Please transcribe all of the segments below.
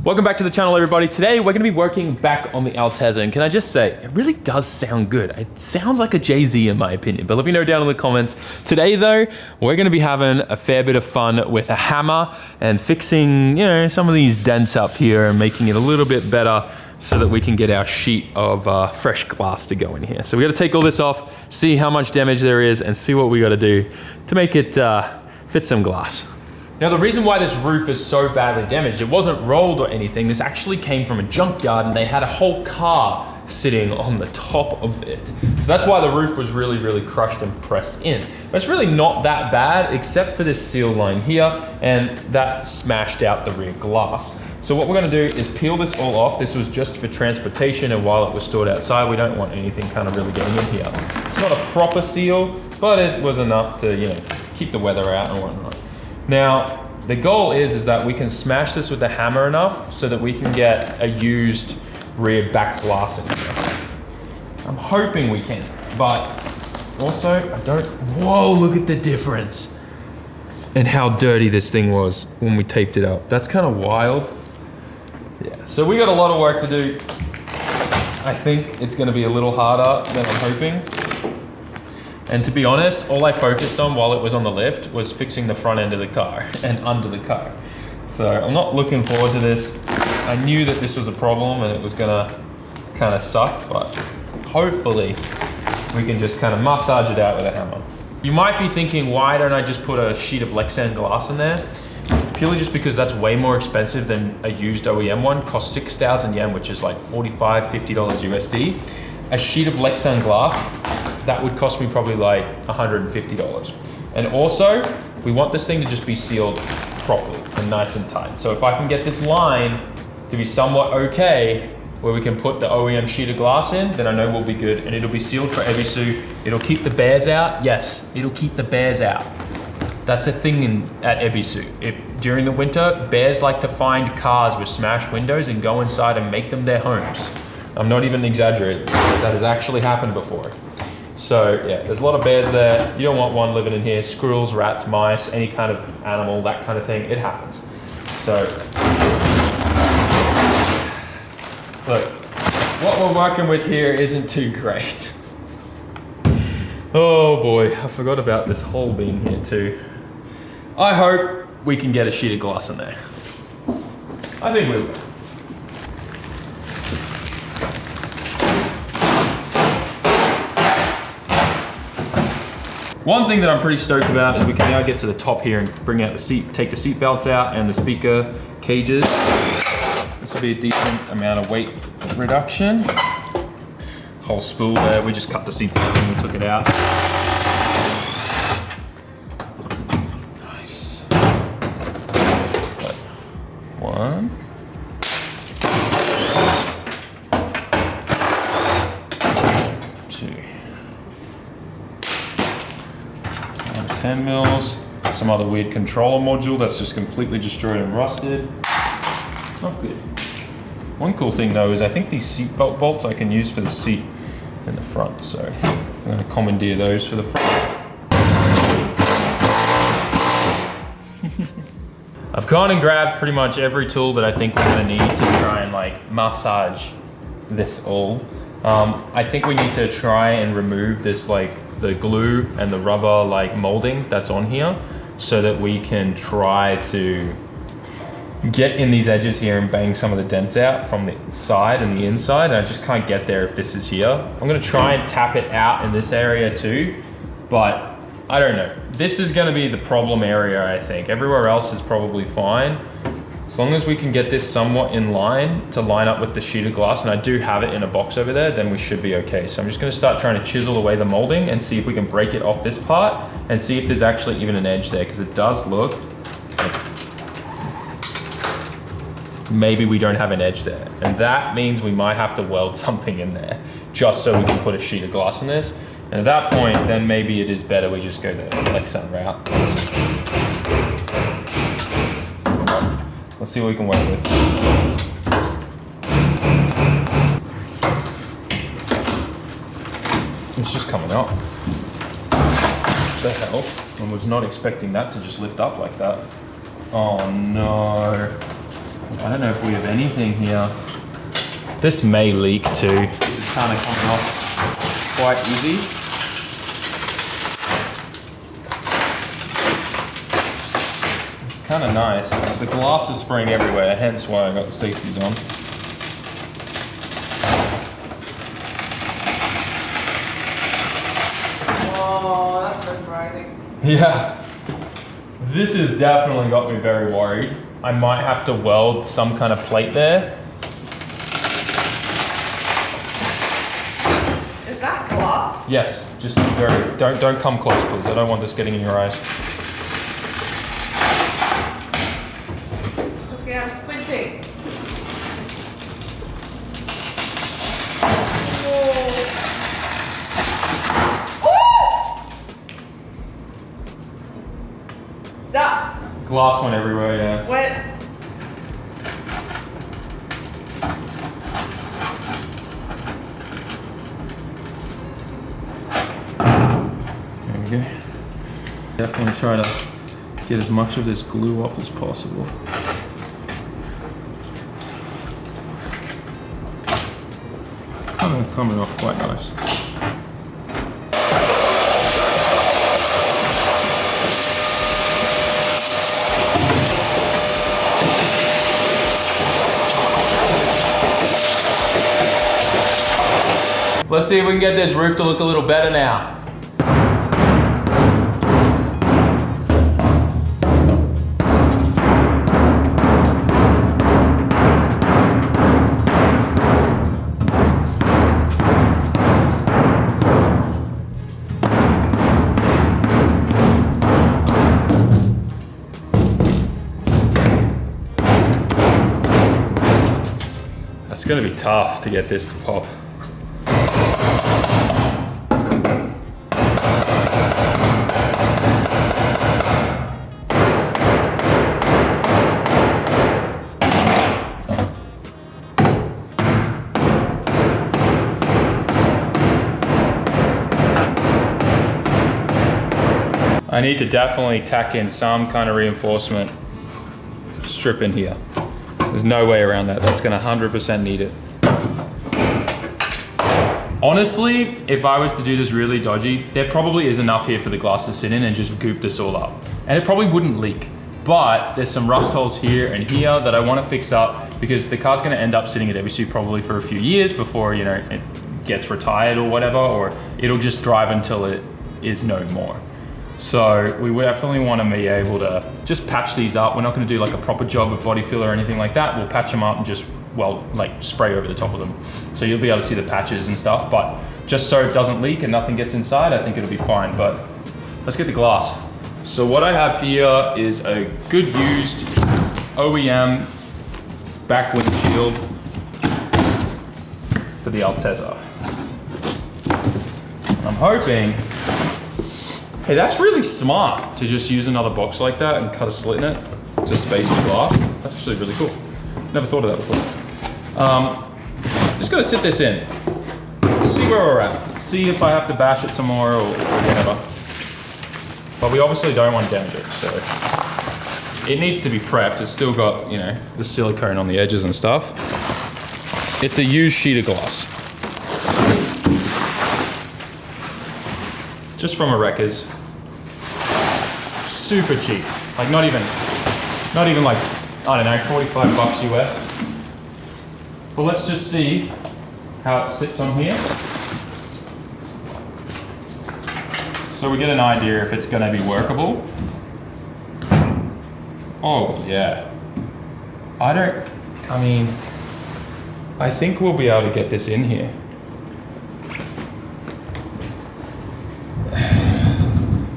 Welcome back to the channel, everybody. Today we're going to be working back on the Altezza, and can I just say, it really does sound good. It sounds like a Jay-Z in my opinion, but let me know down in the comments. Today though, we're going to be having a fair bit of fun with a hammer and fixing, some of these dents up here and making it a little bit better so that we can get our sheet of fresh glass to go in here. So we got to take all this off, see how much damage there is, and see what we got to do to make it fit some glass. Now the reason why this roof is so badly damaged, it wasn't rolled or anything. This actually came from a junkyard and they had a whole car sitting on the top of it. So that's why the roof was really, really crushed and pressed in. But it's really not that bad except for this seal line here, and that smashed out the rear glass. So what we're gonna do is peel this all off. This was just for transportation, and while it was stored outside, we don't want anything kind of really getting in here. It's not a proper seal, but it was enough to, keep the weather out and whatnot. Now, the goal is that we can smash this with the hammer enough so that we can get a used rear back glass in here. I'm hoping we can, but also whoa, look at the difference and how dirty this thing was when we taped it up. That's kind of wild. Yeah, so we got a lot of work to do. I think it's gonna be a little harder than I'm hoping. And to be honest, all I focused on while it was on the lift was fixing the front end of the car and under the car. So I'm not looking forward to this. I knew that this was a problem and it was gonna kind of suck, but hopefully we can just kind of massage it out with a hammer. You might be thinking, why don't I just put a sheet of Lexan glass in there? Purely just because that's way more expensive than a used OEM one. Costs 6,000 yen, which is like $45, $50 USD. A sheet of Lexan glass, that would cost me probably like $150. And also, we want this thing to just be sealed properly and nice and tight. So if I can get this line to be somewhat okay, where we can put the OEM sheet of glass in, then I know we'll be good, and it'll be sealed for Ebisu. It'll keep the bears out. Yes, it'll keep the bears out. That's a thing at Ebisu. During the winter, bears like to find cars with smashed windows and go inside and make them their homes. I'm not even exaggerating. That has actually happened before. So yeah, there's a lot of bears there. You don't want one living in here. Squirrels, rats, mice, any kind of animal, that kind of thing, it happens. So, look, what we're working with here isn't too great. Oh boy, I forgot about this hole being here too. I hope we can get a sheet of glass in there. I think we will. One thing that I'm pretty stoked about is we can now get to the top here and bring out the seat, take the seat belts out and the speaker cages. This will be a decent amount of weight reduction. Whole spool there, we just cut the seat belts and we took it out. Nice. One. Two. 10 mils, some other weird controller module that's just completely destroyed and rusted. Not good. One cool thing though is I think these seat belt bolts I can use for the seat in the front, so I'm going to commandeer those for the front. I've gone and grabbed pretty much every tool that I think we're going to need to try and massage this all. I think we need to try and remove this the glue and the rubber molding that's on here so that we can try to get in these edges here and bang some of the dents out from the side and the inside, and I just can't get there if this is here. I'm gonna try and tap it out in this area too, but I don't know. This is gonna be the problem area, I think. Everywhere else is probably fine. As long as we can get this somewhat in line to line up with the sheet of glass, and I do have it in a box over there, then we should be okay. So I'm just gonna start trying to chisel away the molding and see if we can break it off this part and see if there's actually even an edge there, because it does look like maybe we don't have an edge there. And that means we might have to weld something in there just so we can put a sheet of glass in this. And at that point, then maybe it is better we just go the Lexan route. Let's see what we can work with. It's just coming up. What the hell? I was not expecting that to just lift up like that. Oh no. I don't know if we have anything here. This may leak too. This is kind of coming off quite easy. It's kind of nice. The glass is spraying everywhere, hence why I got the safeties on. Oh, that's surprising. Yeah. This has definitely got me very worried. I might have to weld some kind of plate there. Is that glass? Yes, just very, don't come close please. I don't want this getting in your eyes. It's okay, I'm squinting. That Glass went everywhere, yeah. went. There we go. Definitely try to get as much of this glue off as possible. Coming off quite nice. Let's see if we can get this roof to look a little better now. It's gonna be tough to get this to pop. I need to definitely tack in some kind of reinforcement strip in here. There's no way around that. That's gonna 100% need it. Honestly, if I was to do this really dodgy, there probably is enough here for the glass to sit in and just goop this all up. And it probably wouldn't leak. But there's some rust holes here and here that I wanna fix up because the car's gonna end up sitting at WC probably for a few years before, you know, it gets retired or whatever, or it'll just drive until it is no more. So we would definitely want to be able to just patch these up. We're not going to do like a proper job with body filler or anything like that. We'll patch them up and just, well, like spray over the top of them. So you'll be able to see the patches and stuff, but just so it doesn't leak and nothing gets inside, I think it'll be fine. But let's get the glass. So what I have here is a good used OEM back windshield for the Altezza. I'm hoping. Hey, that's really smart to just use another box like that and cut a slit in it to space the glass. That's actually really cool. Never thought of that before. Just gonna sit this in, see where we're at, see if I have to bash it some more or whatever. But we obviously don't want to damage it, so it needs to be prepped. It's still got, you know, the silicone on the edges and stuff. It's a used sheet of glass. Just from a Wreckers. Super cheap. Like not even like, I don't know, 45 bucks US. But let's just see how it sits on here. So we get an idea if it's gonna be workable. Oh yeah. I think we'll be able to get this in here.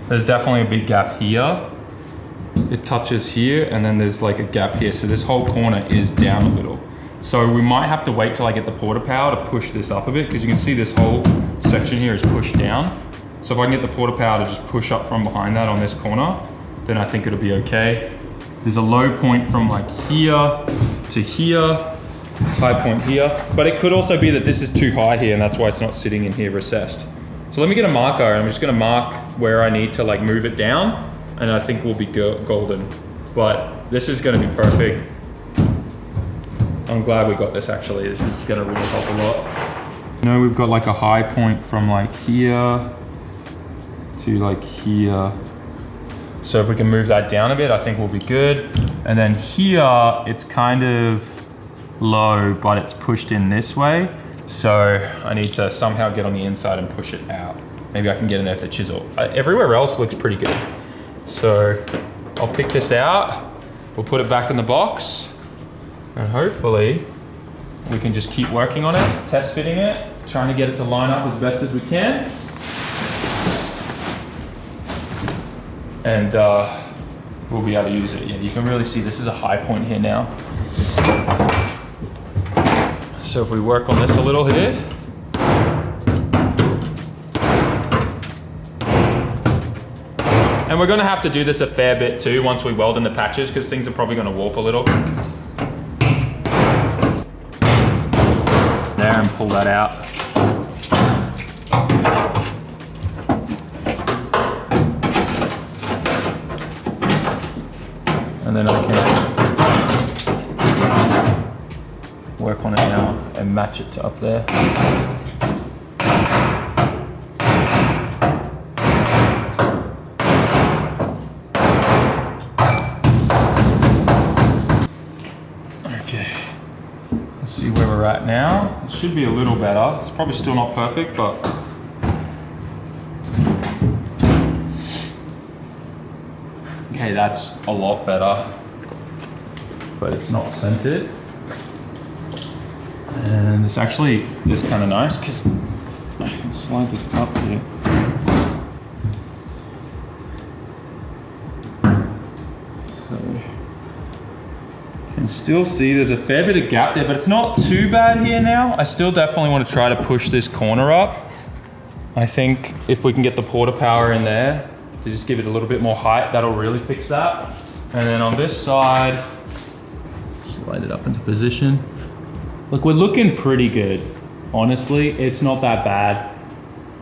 There's definitely a big gap here. It touches here and then there's like a gap here. So this whole corner is down a little. So we might have to wait till I get the porta power to push this up a bit because you can see this whole section here is pushed down. So if I can get the porta power to just push up from behind that on this corner, then I think it'll be okay. There's a low point from like here to here, high point here. But it could also be that this is too high here and that's why it's not sitting in here recessed. So let me get a marker and I'm just gonna mark where I need to like move it down and I think we'll be golden. But this is gonna be perfect. I'm glad we got this actually. This is gonna really help a lot. You know, we've got like a high point from like here to like here. So if we can move that down a bit, I think we'll be good. And then here, it's kind of low, but it's pushed in this way. So I need to somehow get on the inside and push it out. Maybe I can get in there with a chisel. Everywhere else looks pretty good. So I'll pick this out. We'll put it back in the box. And hopefully we can just keep working on it, test fitting it, trying to get it to line up as best as we can. And we'll be able to use it. Yeah, you can really see this is a high point here now. So if we work on this a little here. And we're gonna have to do this a fair bit too once we weld in the patches because things are probably gonna warp a little. There, and pull that out. And then I can work on it now and match it to up there. Okay, let's see where we're at now. It should be a little better. It's probably still not perfect, but okay, that's a lot better, but it's not centered. And this actually is kind of nice because I can slide this up here. So you can still see there's a fair bit of gap there, but it's not too bad here now. I still definitely want to try to push this corner up. I think if we can get the porta power in there to just give it a little bit more height, that'll really fix that. And then on this side, slide it up into position. Look, we're looking pretty good. Honestly, it's not that bad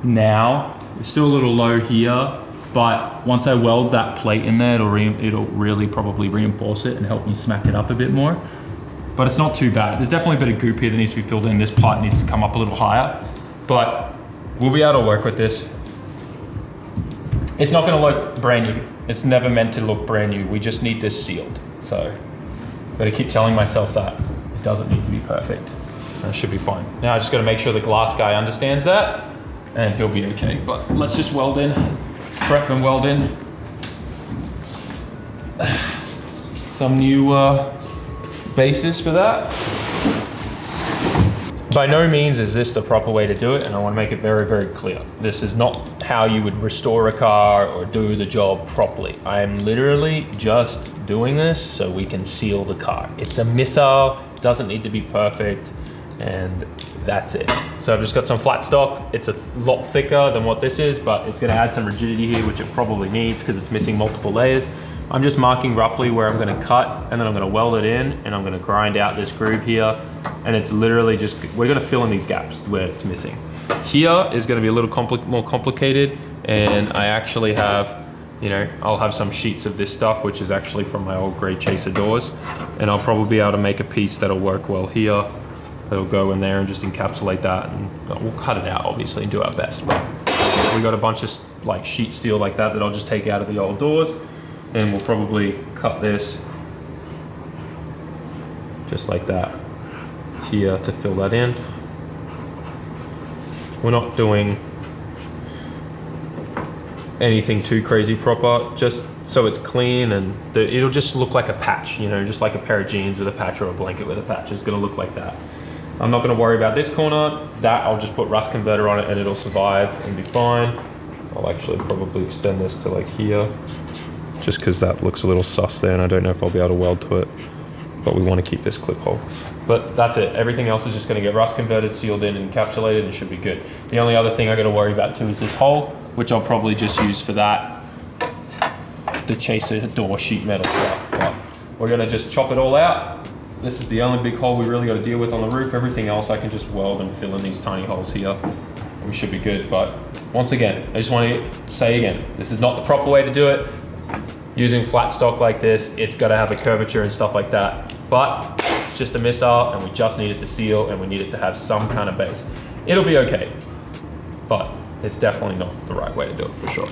now. It's still a little low here, but once I weld that plate in there, it'll really probably reinforce it and help me smack it up a bit more. But it's not too bad. There's definitely a bit of goop here that needs to be filled in. This pipe needs to come up a little higher, but we'll be able to work with this. It's not gonna look brand new. It's never meant to look brand new. We just need this sealed. So I've got to keep telling myself that. It doesn't need to be perfect. It should be fine. Now I just got to make sure the glass guy understands that and he'll be okay. But let's just weld in, prep and weld in some new bases for that. By no means is this the proper way to do it, and I want to make it very, very clear. This is not how you would restore a car or do the job properly. I am literally just doing this so we can seal the car. It's a missile, it doesn't need to be perfect, and that's it. So I've just got some flat stock. It's a lot thicker than what this is, but it's gonna add some rigidity here, which it probably needs because it's missing multiple layers. I'm just marking roughly where I'm gonna cut, and then I'm gonna weld it in, and I'm gonna grind out this groove here. And it's literally just, we're gonna fill in these gaps where it's missing. Here is gonna be a little more complicated, and I actually have, you know, I'll have some sheets of this stuff, which is actually from my old grey chaser doors, and I'll probably be able to make a piece that'll work well here. That'll go in there and just encapsulate that, and we'll cut it out obviously and do our best. But we got a bunch of like sheet steel like that I'll just take out of the old doors, and we'll probably cut this just like that here to fill that in. We're not doing anything too crazy proper, just so it's clean and it'll just look like a patch, you know, just like a pair of jeans with a patch or a blanket with a patch. It's gonna look like that. I'm not gonna worry about this corner. That I'll just put rust converter on it and it'll survive and be fine. I'll actually probably extend this to like here, just because that looks a little sus there and I don't know if I'll be able to weld to it, but we want to keep this clip hole. But that's it. Everything else is just going to get rust converted, sealed in, and encapsulated, and should be good. The only other thing I got to worry about too is this hole, which I'll probably just use for that, the chaser door sheet metal stuff. But we're going to just chop it all out. This is the only big hole we really got to deal with on the roof. Everything else I can just weld and fill in these tiny holes here. We should be good. But once again, I just want to say again, this is not the proper way to do it. Using flat stock like this, it's got to have a curvature and stuff like that. But It's just a missile and we just need it to seal and we need it to have some kind of base. It'll be okay, but it's definitely not the right way to do it for sure.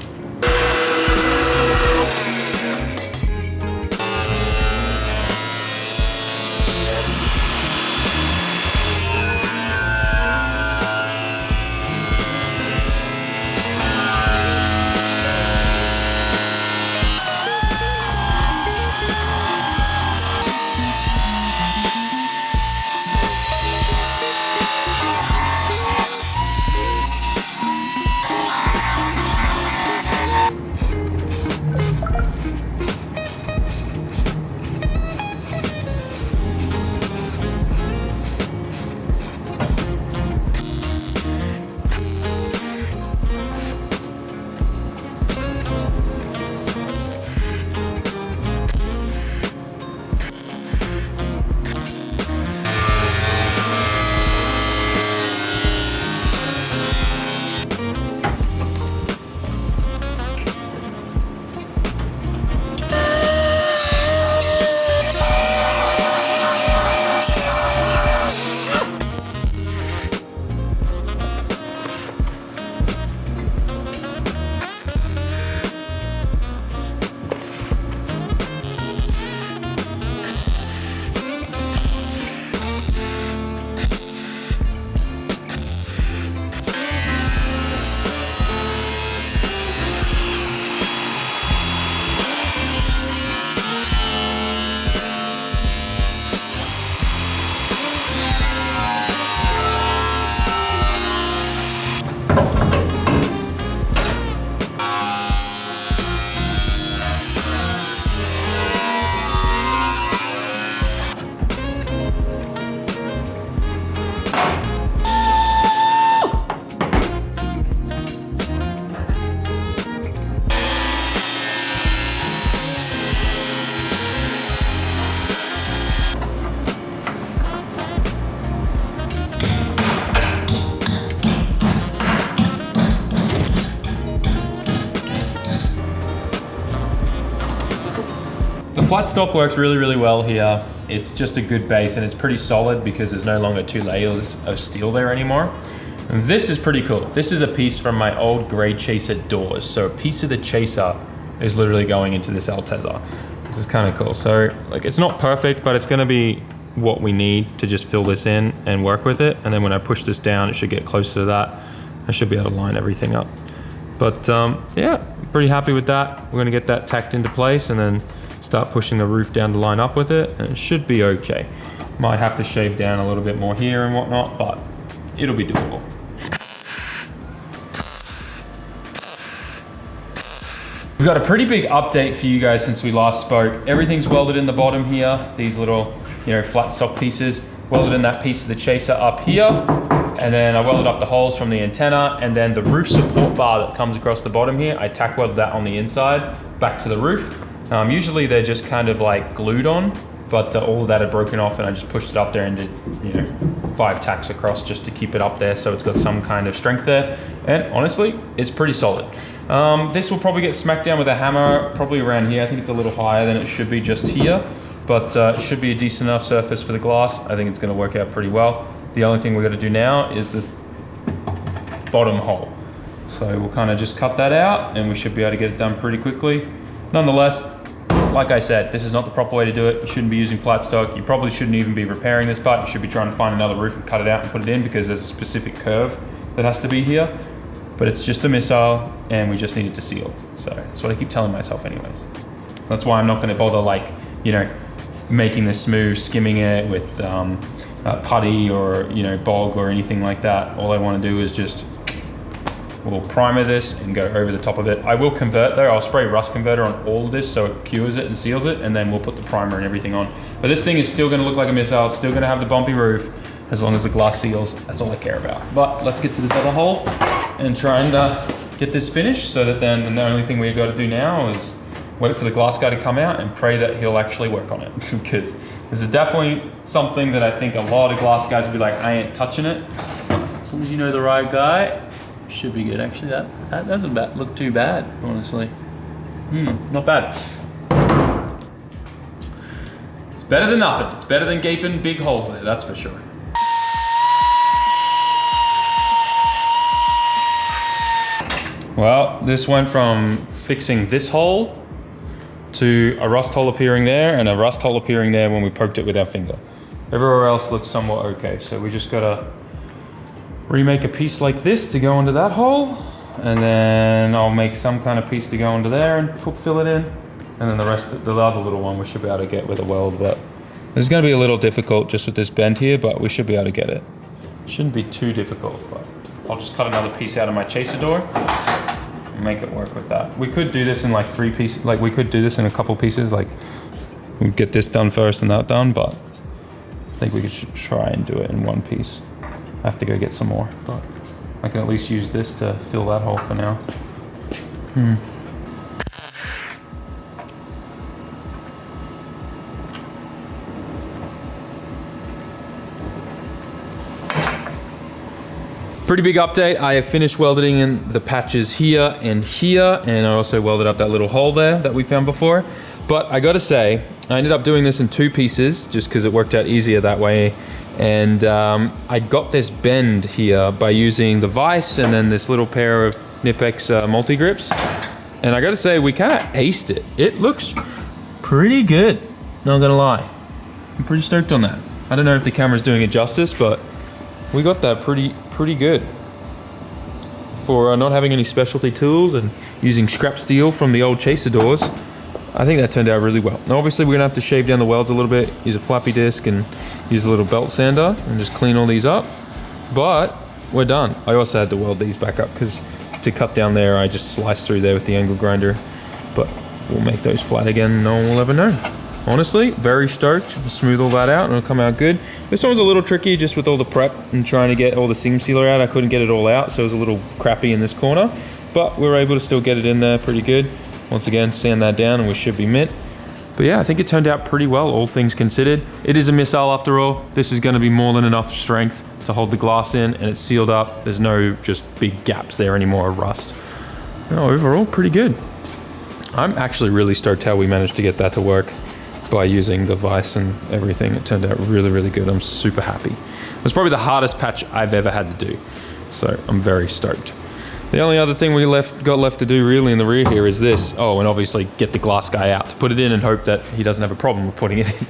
Flat stock works really, really well here. It's just a good base and it's pretty solid because there's no longer 2 layers of steel there anymore. And this is pretty cool. This is a piece from my old grade chaser doors. So a piece of the chaser is literally going into this Altezza. This is kind of cool. So like, it's not perfect, but it's gonna be what we need to just fill this in and work with it. And then when I push this down, it should get closer to that. I should be able to line everything up. But yeah, pretty happy with that. We're gonna get that tacked into place and then start pushing the roof down to line up with it, and it should be okay. Might have to shave down a little bit more here and whatnot, but it'll be doable. We've got a pretty big update for you guys since we last spoke. Everything's welded in the bottom here. These little, flat stock pieces. Welded in that piece of the chaser up here. And then I welded up the holes from the antenna, and then the roof support bar that comes across the bottom here, I tack welded that on the inside back to the roof. Usually they're just kind of like glued on, but all of that had broken off and I just pushed it up there and did, 5 tacks across just to keep it up there so it's got some kind of strength there. And honestly, it's pretty solid. This will probably get smacked down with a hammer, probably around here. I think it's a little higher than it should be just here, but it should be a decent enough surface for the glass. I think it's gonna work out pretty well. The only thing we're gonna do now is this bottom hole. So we'll kind of just cut that out and we should be able to get it done pretty quickly. Nonetheless, like I said, this is not the proper way to do it. You shouldn't be using flat stock. You probably shouldn't even be repairing this part. You should be trying to find another roof and cut it out and put it in because there's a specific curve that has to be here. But it's just a missile and we just need it to seal. So that's what I keep telling myself anyways. That's why I'm not gonna bother making this smooth, skimming it with putty or bog or anything like that. All I wanna do is just we'll primer this and go over the top of it. I will convert though. I'll spray rust converter on all of this so it cures it and seals it, and then we'll put the primer and everything on. But this thing is still gonna look like a missile, it's still gonna have the bumpy roof, as long as the glass seals. That's all I care about. But let's get to this other hole and try and get this finished so that then the only thing we've got to do now is wait for the glass guy to come out and pray that he'll actually work on it. Because this is definitely something that I think a lot of glass guys will be like, I ain't touching it. As long as you know the right guy, should be good. Actually, that doesn't look too bad, honestly. Not bad. It's Better than nothing. It's better than gaping big holes there, that's for sure. Well, this went from fixing this hole to a rust hole appearing there and a rust hole appearing there when we poked it with our finger. Everywhere else looks somewhat okay, so we just gotta remake a piece like this to go into that hole, and then I'll make some kind of piece to go into there and fill it in, and then the other little one we should be able to get with a weld, but it's gonna be a little difficult just with this bend here, but we should be able to get it. Shouldn't be too difficult, but I'll just cut another piece out of my chaser door and make it work with that. We could do this in like 3 pieces, like we could do this in a couple pieces, like we'll get this done first and that done, but I think we should try and do it in 1 piece. I have to go get some more, but I can at least use this to fill that hole for now. Pretty big update. I have finished welding in the patches here, and I also welded up that little hole there that we found before. But I gotta say, I ended up doing this in 2 pieces just because it worked out easier that way. And I got this bend here by using the vise and then this little pair of Knipex multi-grips. And I gotta say, we kind of aced it. It looks pretty good, not gonna lie. I'm pretty stoked on that. I don't know if the camera's doing it justice, but we got that pretty good. For not having any specialty tools and using scrap steel from the old chaser doors, I think that turned out really well. Now obviously we're gonna have to shave down the welds a little bit, use a floppy disc and use a little belt sander and just clean all these up. But we're done. I also had to weld these back up because to cut down there, I just sliced through there with the angle grinder. But we'll make those flat again, no one will ever know. Honestly, very stoked. We'll smooth all that out and it'll come out good. This one was a little tricky just with all the prep and trying to get all the seam sealer out. I couldn't get it all out, so it was a little crappy in this corner. But we were able to still get it in there pretty good. Once again, sand that down and we should be mint. But yeah, I think it turned out pretty well, all things considered. It is a missile after all. This is gonna be more than enough strength to hold the glass in, and it's sealed up. There's no just big gaps there anymore of rust. No, overall, pretty good. I'm actually really stoked how we managed to get that to work by using the vise and everything. It turned out really, really good. I'm super happy. It was probably the hardest patch I've ever had to do. So I'm very stoked. The only other thing we got left to do really in the rear here is this. Oh, and obviously get the glass guy out to put it in and hope that he doesn't have a problem with putting it in.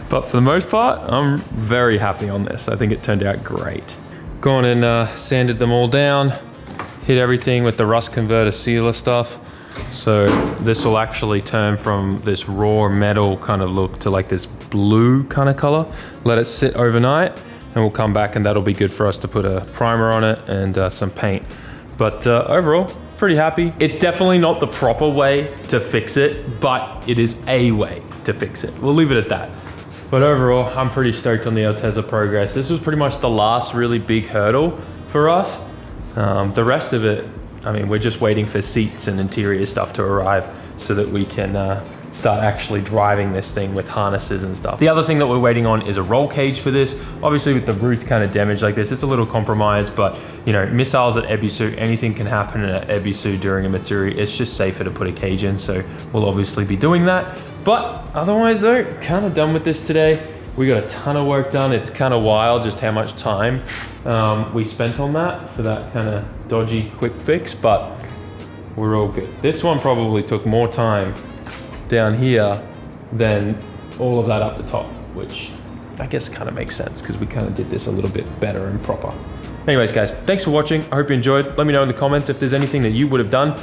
But for the most part, I'm very happy on this. I think it turned out great. Gone and sanded them all down, hit everything with the rust converter sealer stuff. So this will actually turn from this raw metal kind of look to like this blue kind of color. Let it sit overnight and we'll come back and that'll be good for us to put a primer on it and some paint. But overall, pretty happy. It's definitely not the proper way to fix it, but it is a way to fix it. We'll leave it at that. But overall, I'm pretty stoked on the Altezza progress. This was pretty much the last really big hurdle for us. The rest of it, I mean, we're just waiting for seats and interior stuff to arrive so that we can start actually driving this thing with harnesses and stuff. The other thing that we're waiting on is a roll cage for this. Obviously with the roof kind of damaged like this, it's a little compromised, but you know, missiles at Ebisu, anything can happen at Ebisu during a Matsuri. It's just safer to put a cage in, so we'll obviously be doing that. But otherwise though, kind of done with this today. We got a ton of work done. It's kind of wild just how much time we spent on that for that kind of dodgy quick fix, but we're all good. This one probably took more time down here than all of that up the top, which I guess kind of makes sense because we kind of did this a little bit better and proper. Anyways, guys, thanks for watching. I hope you enjoyed. Let me know in the comments if there's anything that you would have done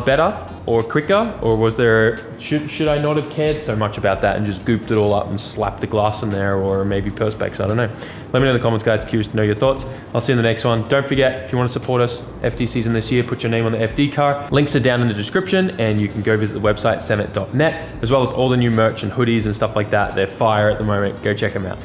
better or quicker, or was there, should I not have cared so much about that and just gooped it all up and slapped the glass in there, or maybe Perspex, I don't know. Let me know in the comments, guys. Curious to know your thoughts. I'll see you in the next one. Don't forget, if you want to support us, FD season this year, put your name on the FD car. Links are down in the description, and you can go visit the website, sammit.net, as well as all the new merch and hoodies and stuff like that. They're fire at the moment. Go check them out.